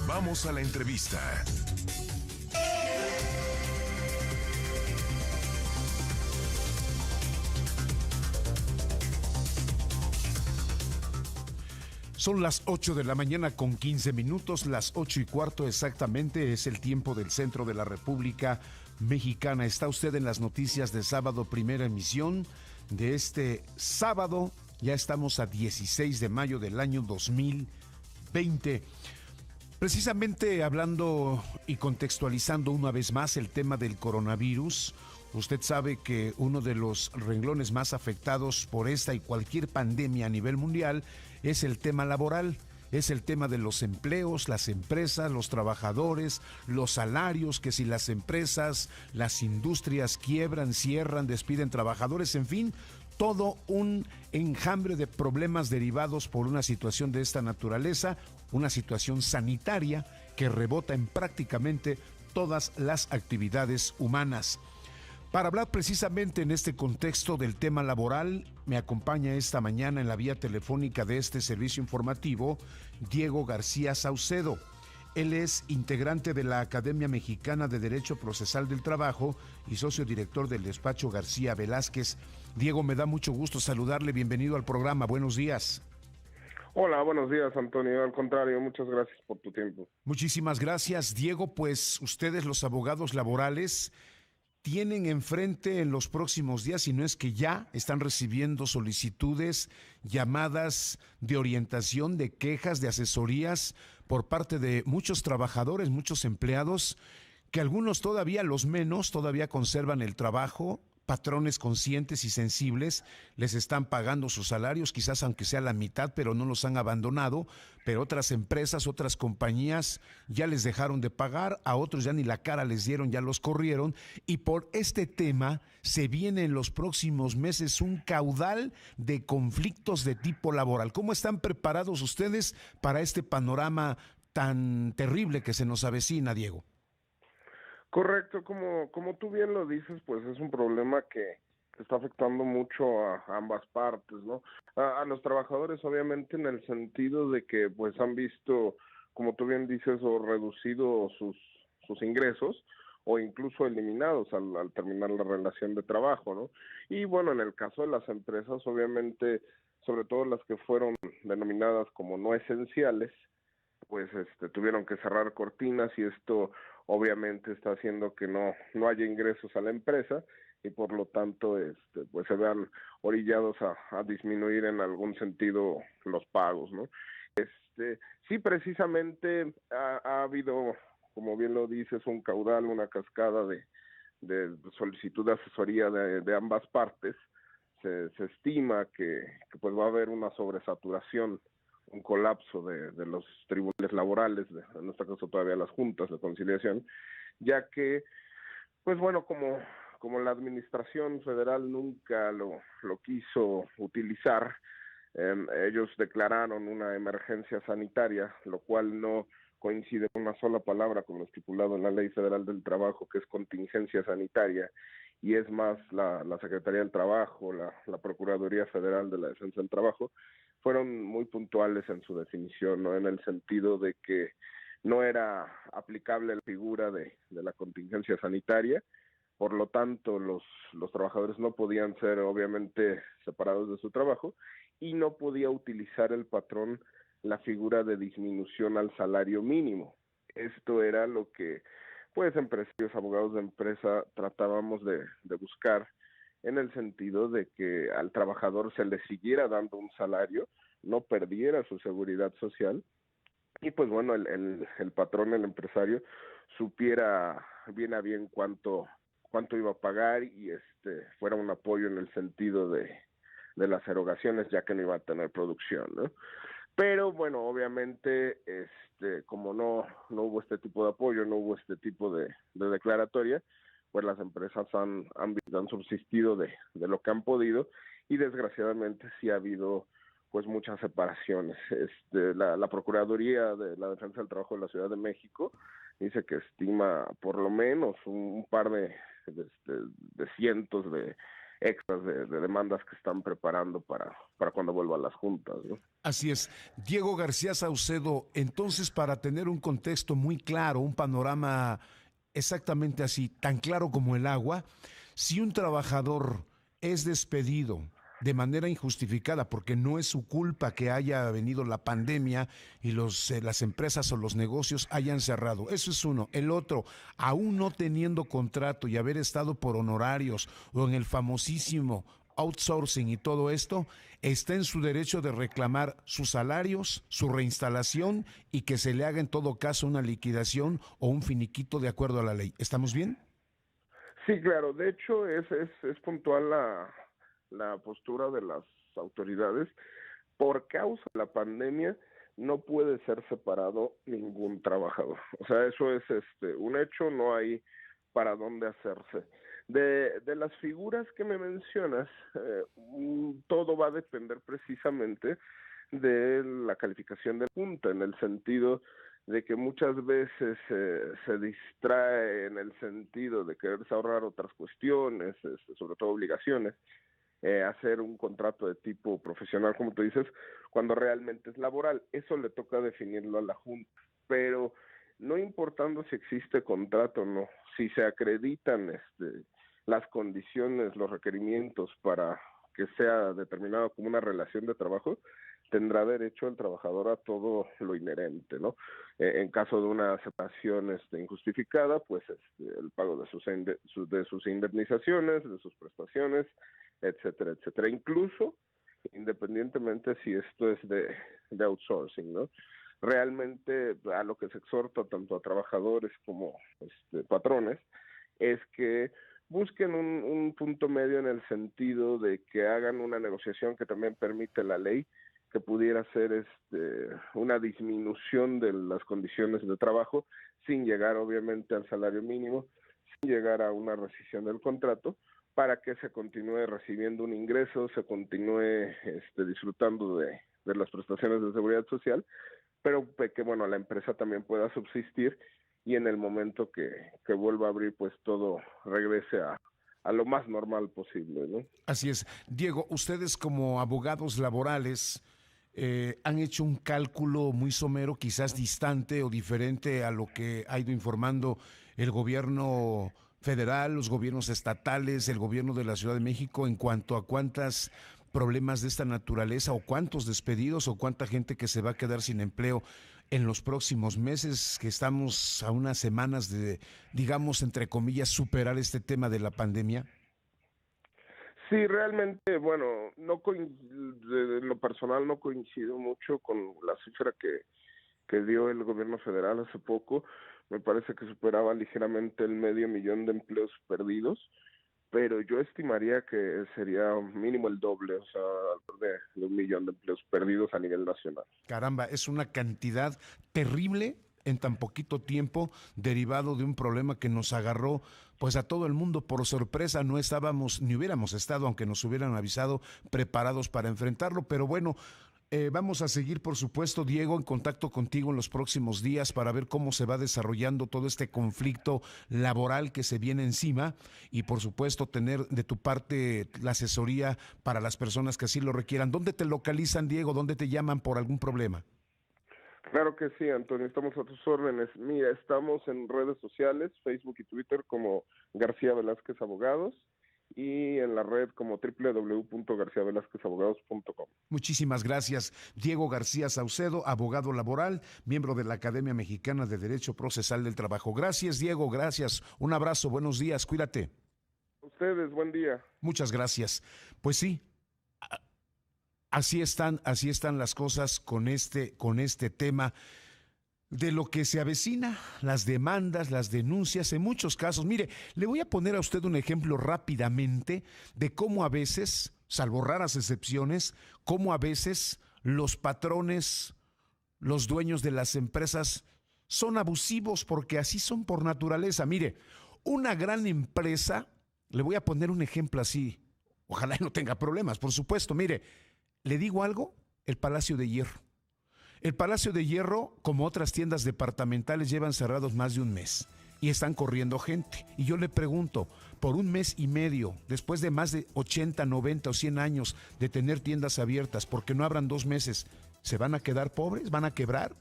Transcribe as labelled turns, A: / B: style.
A: Vamos a la entrevista. Son las 8 de la mañana con 15 minutos, las 8:15 exactamente es el tiempo del centro de la República Mexicana. Está usted en las noticias de sábado, primera emisión de este sábado. Ya estamos a 16 de mayo del año 2020. Precisamente hablando y contextualizando una vez más el tema del coronavirus, usted sabe que uno de los renglones más afectados por esta y cualquier pandemia a nivel mundial es el tema laboral, es el tema de los empleos, las empresas, los trabajadores, los salarios, que si las empresas, las industrias quiebran, cierran, despiden trabajadores, en fin, todo un enjambre de problemas derivados por una situación de esta naturaleza, una situación sanitaria que rebota en prácticamente todas las actividades humanas. Para hablar precisamente en este contexto del tema laboral, me acompaña esta mañana en la vía telefónica de este servicio informativo Diego García Saucedo. Él es integrante de la Academia Mexicana de Derecho Procesal del Trabajo y socio director del despacho García Velázquez. Diego, me da mucho gusto saludarle. Bienvenido al programa. Buenos días.
B: Hola, buenos días, Antonio. Al contrario, muchas gracias por tu tiempo.
A: Muchísimas gracias, Diego. Pues ustedes, los abogados laborales, tienen enfrente en los próximos días, si no es que ya están recibiendo solicitudes, llamadas de orientación, de quejas, de asesorías por parte de muchos trabajadores, muchos empleados, que algunos todavía, los menos, todavía conservan el trabajo. Patrones conscientes y sensibles les están pagando sus salarios, quizás aunque sea la mitad, pero no los han abandonado. Pero otras empresas, otras compañías ya les dejaron de pagar, a otros ya ni la cara les dieron, ya los corrieron. Y por este tema se viene en los próximos meses un caudal de conflictos de tipo laboral. ¿Cómo están preparados ustedes para este panorama tan terrible que se nos avecina, Diego?
B: Correcto, como tú bien lo dices, pues es un problema que está afectando mucho a ambas partes, ¿no? A los trabajadores, obviamente, en el sentido de que pues han visto, como tú bien dices, o reducido sus ingresos o incluso eliminados al terminar la relación de trabajo, ¿no? Y bueno, en el caso de las empresas, obviamente, sobre todo las que fueron denominadas como no esenciales, pues tuvieron que cerrar cortinas y esto obviamente está haciendo que no haya ingresos a la empresa y por lo tanto pues se vean orillados a disminuir en algún sentido los pagos, ¿no? Sí, precisamente ha habido, como bien lo dices, un caudal, una cascada de solicitud de asesoría de ambas partes. Se estima que pues va a haber una sobresaturación, un colapso de los tribunales laborales, en este caso todavía las juntas de conciliación, ya que, pues bueno, como la administración federal nunca lo quiso utilizar, ellos declararon una emergencia sanitaria, lo cual no coincide con una sola palabra con lo estipulado en la Ley Federal del Trabajo, que es contingencia sanitaria, y es más la Secretaría del Trabajo, la Procuraduría Federal de la Defensa del Trabajo, fueron muy puntuales en su definición, ¿no? En el sentido de que no era aplicable la figura de la contingencia sanitaria, por lo tanto los trabajadores no podían ser obviamente separados de su trabajo y no podía utilizar el patrón la figura de disminución al salario mínimo. Esto era lo que pues empresarios, abogados de empresa tratábamos de buscar, en el sentido de que al trabajador se le siguiera dando un salario, no perdiera su seguridad social y pues bueno, el patrón, el empresario, supiera bien a bien cuánto iba a pagar y fuera un apoyo en el sentido de las erogaciones, ya que no iba a tener producción, ¿no? Pero bueno, obviamente, como no hubo este tipo de apoyo, no hubo este tipo de declaratoria, pues las empresas han subsistido de lo que han podido y desgraciadamente sí ha habido pues muchas separaciones. La Procuraduría de la Defensa del Trabajo de la Ciudad de México dice que estima por lo menos un par de cientos de extras de demandas que están preparando para cuando vuelvan las juntas, ¿no?
A: Así es. Diego García Saucedo, entonces para tener un contexto muy claro, un panorama exactamente así, tan claro como el agua, si un trabajador es despedido de manera injustificada, porque no es su culpa que haya venido la pandemia y las empresas o los negocios hayan cerrado. Eso es uno. El otro, aún no teniendo contrato y haber estado por honorarios o en el famosísimo outsourcing y todo esto, está en su derecho de reclamar sus salarios, su reinstalación y que se le haga en todo caso una liquidación o un finiquito de acuerdo a la ley. ¿Estamos bien?
B: Sí, claro. De hecho, es puntual la postura de las autoridades. Por causa de la pandemia no puede ser separado ningún trabajador. O sea, eso es un hecho, no hay para dónde hacerse. De las figuras que me mencionas, todo va a depender precisamente de la calificación de Junta, en el sentido de que muchas veces se distrae en el sentido de quererse ahorrar otras cuestiones, sobre todo obligaciones, hacer un contrato de tipo profesional, como tú dices, cuando realmente es laboral. Eso le toca definirlo a la Junta, pero no importando si existe contrato o no, si se acreditan las condiciones, los requerimientos para que sea determinado como una relación de trabajo, tendrá derecho el trabajador a todo lo inherente, ¿no? En caso de una separación injustificada, pues el pago de sus indemnizaciones, de sus prestaciones, etcétera, etcétera. Incluso, independientemente si esto es de outsourcing, ¿no? Realmente a lo que se exhorta tanto a trabajadores como patrones es que busquen un punto medio en el sentido de que hagan una negociación que también permite la ley, que pudiera ser una disminución de las condiciones de trabajo sin llegar obviamente al salario mínimo, sin llegar a una rescisión del contrato, para que se continúe recibiendo un ingreso, se continúe disfrutando de las prestaciones de seguridad social, pero que bueno, la empresa también pueda subsistir y en el momento que vuelva a abrir, pues todo regrese a lo más normal posible, ¿no?
A: Así es. Diego, ustedes como abogados laborales han hecho un cálculo muy somero, quizás distante o diferente a lo que ha ido informando el gobierno federal, los gobiernos estatales, el gobierno de la Ciudad de México en cuanto a cuántos problemas de esta naturaleza o cuántos despedidos o cuánta gente que se va a quedar sin empleo en los próximos meses, que estamos a unas semanas de, digamos, entre comillas, superar este tema de la pandemia?
B: Sí, realmente, bueno, de lo personal no coincido mucho con la cifra que dio el gobierno federal hace poco. Me parece que superaba ligeramente el 500,000 de empleos perdidos, pero yo estimaría que sería mínimo el doble, o sea, alrededor de 1,000,000 de empleos perdidos a nivel nacional.
A: Caramba, es una cantidad terrible en tan poquito tiempo, derivado de un problema que nos agarró pues a todo el mundo por sorpresa. No estábamos, ni hubiéramos estado, aunque nos hubieran avisado, preparados para enfrentarlo, pero bueno, vamos a seguir, por supuesto, Diego, en contacto contigo en los próximos días para ver cómo se va desarrollando todo este conflicto laboral que se viene encima y, por supuesto, tener de tu parte la asesoría para las personas que así lo requieran. ¿Dónde te localizan, Diego? ¿Dónde te llaman por algún problema?
B: Claro que sí, Antonio, estamos a tus órdenes. Mira, estamos en redes sociales, Facebook y Twitter como García Velázquez Abogados y en la red como www.garciavelazquezabogados.com.
A: Muchísimas gracias. Diego García Saucedo, abogado laboral, miembro de la Academia Mexicana de Derecho Procesal del Trabajo. Gracias, Diego, gracias. Un abrazo, buenos días, cuídate.
B: A ustedes, buen día.
A: Muchas gracias. Pues sí, así están las cosas con este tema de lo que se avecina, las demandas, las denuncias, en muchos casos. Mire, le voy a poner a usted un ejemplo rápidamente de cómo a veces, salvo raras excepciones, cómo a veces los patrones, los dueños de las empresas son abusivos porque así son por naturaleza. Mire, una gran empresa, le voy a poner un ejemplo así, ojalá no tenga problemas, por supuesto. Mire, ¿le digo algo? El Palacio de Hierro. El Palacio de Hierro, como otras tiendas departamentales, llevan cerrados más de un mes. y están corriendo gente. Y yo le pregunto, por un mes y medio, después de más de 80, 90 o 100 años de tener tiendas abiertas, porque no abran 2 meses, ¿se van a quedar pobres? ¿Van a quebrar?